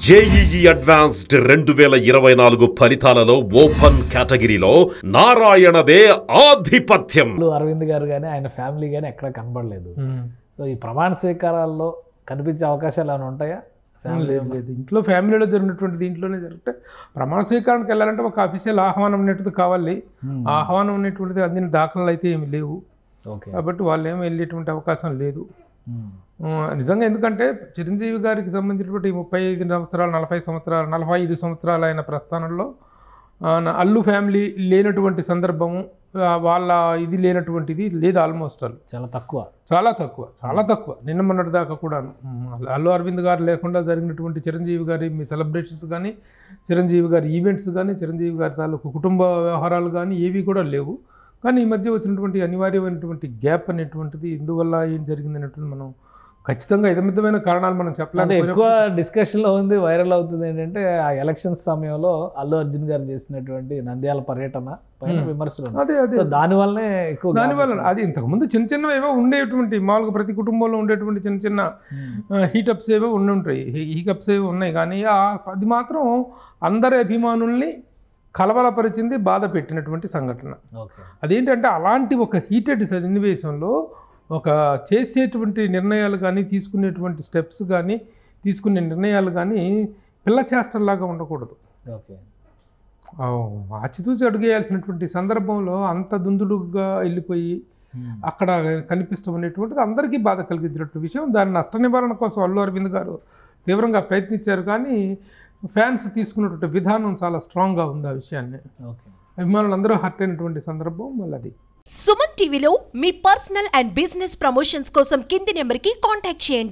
JEE advanced 2024 ఫలితాలలో open కేటగిరీలో నారాయణదే ఆధిపత్యం. అరవింద్ గారు కానీ ఆయన ఫ్యామిలీ కానీ ఎక్కడ కనబడలేదు. సో ఈ ప్రమాణ స్వీకారాల్లో కనిపించే అవకాశాలు ఏమైనా ఉంటాయా? లేదు, ఇంట్లో ఫ్యామిలీలో జరిగినటువంటి దీంట్లోనే జరిగితే ప్రమాణ స్వీకారానికి వెళ్ళాలంటే ఒక అఫీషియల్ ఆహ్వానం అనేటిది కావాలి. ఆహ్వానం అనేటువంటిది అందిన దాఖలాలు అయితే ఏమి లేవు. కాబట్టి వాళ్ళు ఏమి వెళ్ళేటువంటి అవకాశం లేదు నిజంగా. ఎందుకంటే చిరంజీవి గారికి సంబంధించినటువంటి 35 సంవత్సరాలు 40 సంవత్సరాలు 45 సంవత్సరాలు అయిన ప్రస్థానంలో అల్లు ఫ్యామిలీ లేనటువంటి సందర్భము, వాళ్ళ ఇది లేనటువంటిది లేదు. ఆల్మోస్ట్ చాలా తక్కువ నిన్న మొన్నటి దాకా కూడా అల్లు అరవింద్ గారు లేకుండా జరిగినటువంటి చిరంజీవి గారి మీ సెలబ్రేషన్స్ కానీ, చిరంజీవి గారి ఈవెంట్స్ కానీ, చిరంజీవి గారి తాలూకు కుటుంబ వ్యవహారాలు కానీ ఏవి కూడా లేవు. కానీ ఈ మధ్య వచ్చినటువంటి అనివార్యమైనటువంటి గ్యాప్ అనేటువంటిది ఇందువల్ల ఏం జరిగింది అనేటువంటి మనం ఖచ్చితంగా ఇదమిద్దమైన కారణాలు మనం చెప్పలేము. ఎక్కువ డిస్కషన్లో ఉంది, వైరల్ అవుతుంది ఏంటంటే ఆ ఎలక్షన్స్ సమయంలో అల్లు అర్జున్ గారు చేసినటువంటి నంద్యాల పర్యటన పైన విమర్శలు. అదే దానివల్లనే ఎక్కువ అది ఇంతకుముందు చిన్న చిన్న ఏవో ఉండేటువంటి మామూలుగా ప్రతి కుటుంబంలో ఉండేటువంటి చిన్న చిన్న హీటప్స్ ఏవో ఉంటాయి, హీకప్స్ ఏవో ఉన్నాయి. కానీ అది మాత్రం అందరి అభిమానుల్ని కలవలపరిచింది, బాధ పెట్టినటువంటి సంఘటన. అదేంటంటే అలాంటి ఒక హీటెడ్ సన్నివేశంలో ఒక చేసేటువంటి నిర్ణయాలు కానీ, తీసుకునేటువంటి స్టెప్స్ కానీ, తీసుకునే నిర్ణయాలు కానీ పిల్ల చేష్టల్లాగా ఉండకూడదు. ఆచితూచి అడుగేయాల్సినటువంటి సందర్భంలో అంత దుందుడుగా వెళ్ళిపోయి అక్కడ కనిపిస్తాం అనేటువంటిది అందరికీ బాధ కలిగించినటువంటి విషయం. దాని నష్ట నివారణ కోసం అల్లు అరవింద్ గారు తీవ్రంగా ప్రయత్నించారు. కానీ ఫ్యాన్స్ తీసుకున్నటువంటి విధానం చాలా స్ట్రాంగ్గా ఉంది. ఆ విషయాన్ని అభిమానులు అందరూ హర్ట్ అయినటువంటి సందర్భం మళ్ళీ అది. సుమన్ టీవీలో మీ పర్సనల్ అండ్ బిజినెస్ ప్రమోషన్స్ కోసం కింది నెంబర్కి కాంటాక్ట్ చేయండి.